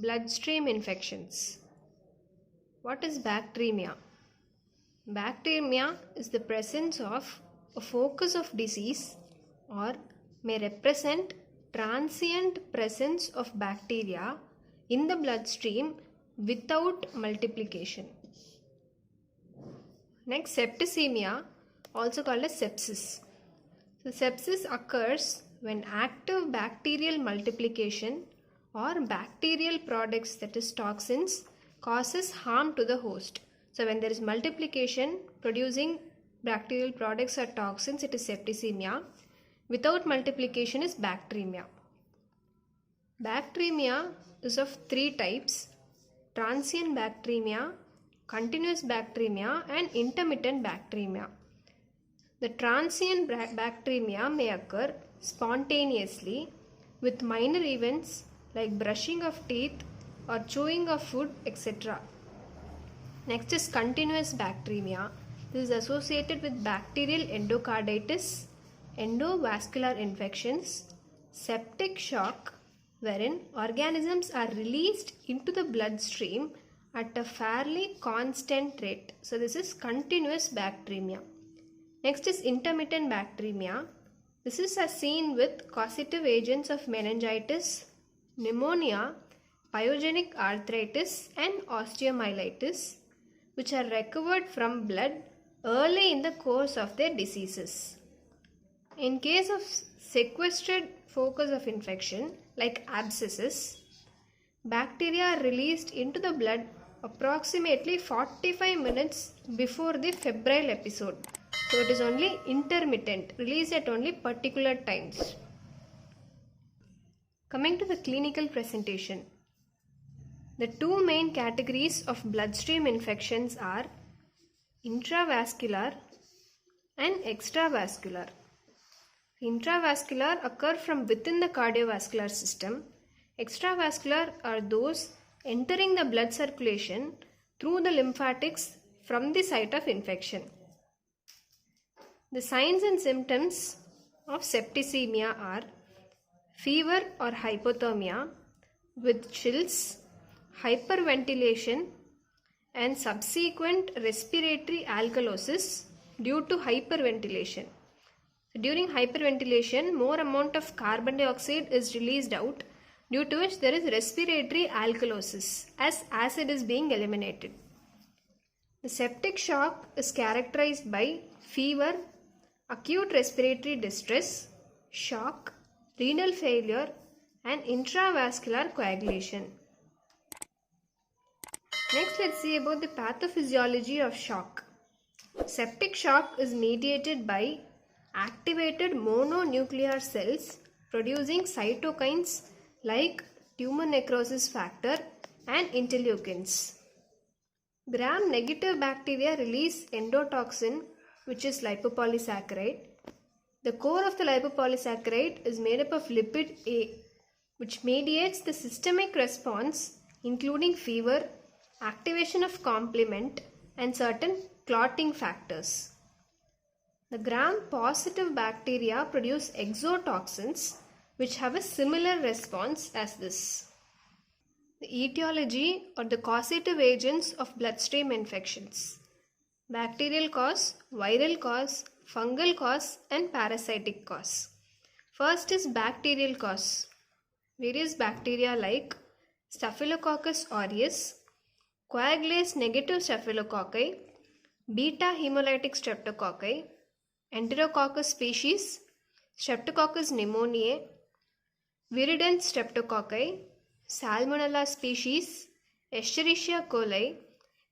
Bloodstream infections. What is bacteremia? Bacteremia is the presence of a focus of disease or may represent transient presence of bacteria in the bloodstream without multiplication. Next, septicemia, also called as sepsis. So, sepsis occurs when active bacterial multiplication or bacterial products, that is toxins, causes harm to the host. So when there is multiplication producing bacterial products or toxins, it is septicemia. Without multiplication is bacteremia. Bacteremia is of three types: transient bacteremia, continuous bacteremia and intermittent bacteremia. The transient bacteremia may occur spontaneously with minor events like brushing of teeth or chewing of food, etc. Next is continuous bacteremia. This is associated with bacterial endocarditis, endovascular infections, septic shock, wherein organisms are released into the bloodstream at a fairly constant rate. So this is continuous bacteremia. Next is intermittent bacteremia. This is as seen with causative agents of meningitis, pneumonia, pyogenic arthritis and osteomyelitis, which are recovered from blood early in the course of their diseases. In case of sequestered focus of infection like abscesses, bacteria are released into the blood approximately 45 minutes before the febrile episode. So it is only intermittent, released at only particular times. Coming to the clinical presentation. The two main categories of bloodstream infections are intravascular and extravascular. Intravascular occur from within the cardiovascular system. Extravascular are those entering the blood circulation through the lymphatics from the site of infection. The signs and symptoms of septicemia are fever or hypothermia with chills, hyperventilation and subsequent respiratory alkalosis due to hyperventilation. During hyperventilation, more amount of carbon dioxide is released out, due to which there is respiratory alkalosis as acid is being eliminated. The septic shock is characterized by fever, acute respiratory distress, shock, renal failure and intravascular coagulation. Next, let's see about the pathophysiology of shock. Septic shock is mediated by activated mononuclear cells producing cytokines like tumor necrosis factor and interleukins. Gram-negative bacteria release endotoxin, which is lipopolysaccharide. The core of the lipopolysaccharide is made up of lipid A, which mediates the systemic response including fever, activation of complement and certain clotting factors. The gram-positive bacteria produce exotoxins which have a similar response as this. The etiology or the causative agents of bloodstream infections. Bacterial cause, viral cause, fungal cause and parasitic cause. First is bacterial cause. Various bacteria like Staphylococcus aureus, coagulase negative staphylococci, beta hemolytic streptococci, Enterococcus species, Streptococcus pneumoniae, viridans streptococci, Salmonella species, Escherichia coli,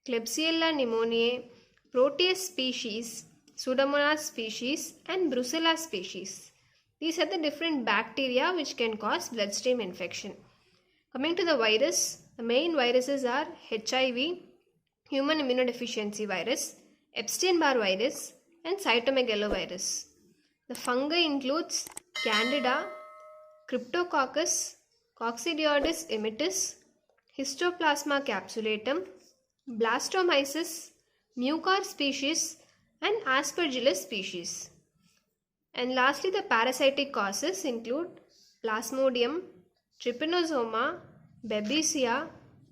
Klebsiella pneumoniae, Proteus species, Pseudomonas species and Brucella species. These are the different bacteria which can cause bloodstream infection. Coming to the virus, the main viruses are HIV, human immunodeficiency virus, Epstein-Barr virus and cytomegalovirus. The fungi includes Candida, Cryptococcus, Coccidioides immitis, Histoplasma capsulatum, Blastomyces, Mucor species and Aspergillus species. And lastly, the parasitic causes include Plasmodium, Trypanosoma, Babesia,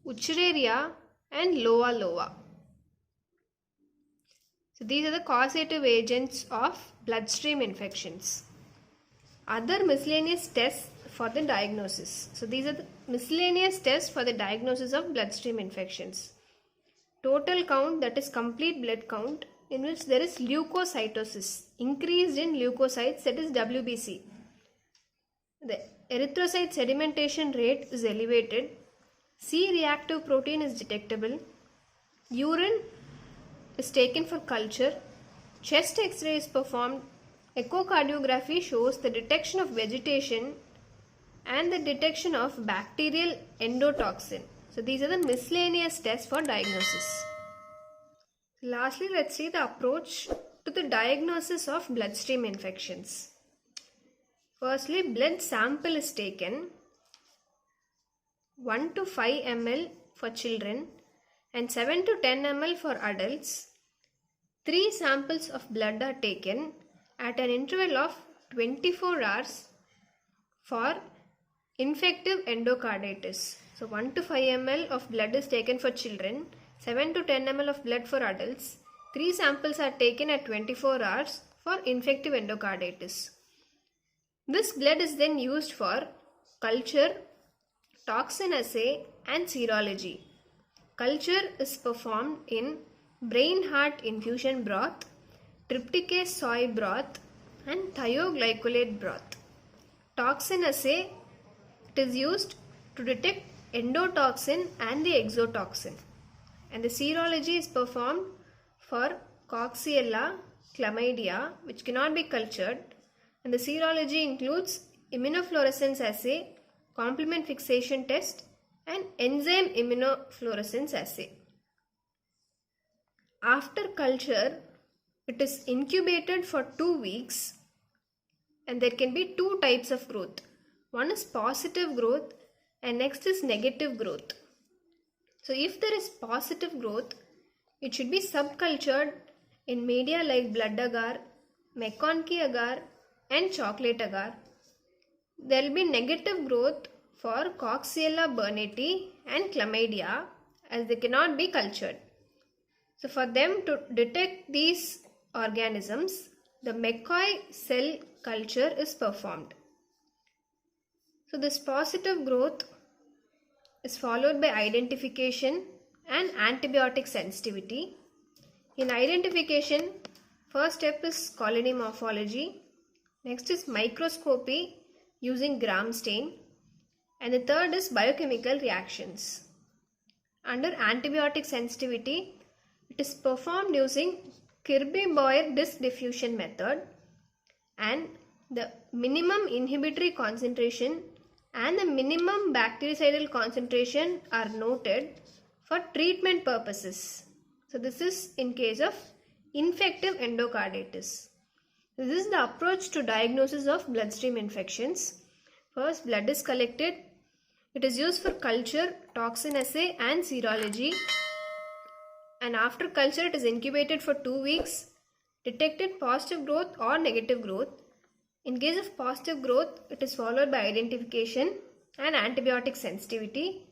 Wuchereria, and Loa Loa. So these are the causative agents of bloodstream infections. Other miscellaneous tests for the diagnosis. So these are the miscellaneous tests for the diagnosis of bloodstream infections. Total count, that is complete blood count, in which there is leukocytosis, increased in leukocytes, that is WBC. The erythrocyte sedimentation rate is elevated. C-reactive protein is detectable. Urine is taken for culture. Chest X-ray is performed. Echocardiography shows the detection of vegetation and the detection of bacterial endotoxin. So these are the miscellaneous tests for diagnosis. Lastly, let's see the approach to the diagnosis of bloodstream infections. Firstly, blood sample is taken, 1 to 5 ml for children and 7 to 10 ml for adults. 3 samples of blood are taken at an interval of 24 hours for infective endocarditis. So 1 to 5 ml of blood is taken for children, 7 to 10 ml of blood for adults. 3 samples are taken at 24 hours for infective endocarditis. This blood is then used for culture, toxin assay and serology. Culture is performed in brain heart infusion broth, trypticase soy broth and thioglycolate broth. Toxin assay, it is used to detect endotoxin and the exotoxin. And the serology is performed for Coxiella, chlamydia, which cannot be cultured. And the serology includes immunofluorescence assay, complement fixation test and enzyme immunofluorescence assay. After culture, it is incubated for 2 weeks and there can be 2 types of growth. One is positive growth and next is negative growth. So if there is positive growth, it should be subcultured in media like blood agar, McConkey agar and chocolate agar. There will be negative growth for Coxiella burnetii and chlamydia as they cannot be cultured. So for them to detect these organisms, the McCoy cell culture is performed. So this positive growth is followed by identification and antibiotic sensitivity. In identification, first step is colony morphology, next is microscopy using Gram stain, and the third is biochemical reactions. Under antibiotic sensitivity, it is performed using Kirby-Boyer disc diffusion method, and the minimum inhibitory concentration and the minimum bactericidal concentration are noted for treatment purposes. So this is in case of infective endocarditis. This is the approach to diagnosis of bloodstream infections. First, blood is collected. It is used for culture, toxin assay and serology. And after culture, it is incubated for 2 weeks, detected positive growth or negative growth. In case of positive growth, it is followed by identification and antibiotic sensitivity.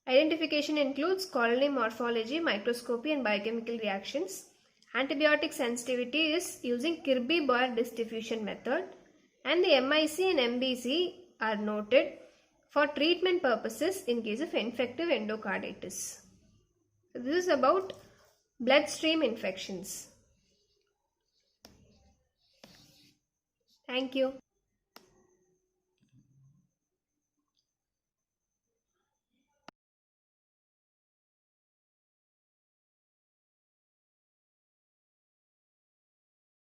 Identification includes colony morphology, microscopy and biochemical reactions. Antibiotic sensitivity is using Kirby-Boyer disc diffusion method, and the MIC and MBC are noted for treatment purposes in case of infective endocarditis. So this is about bloodstream infections. Thank you.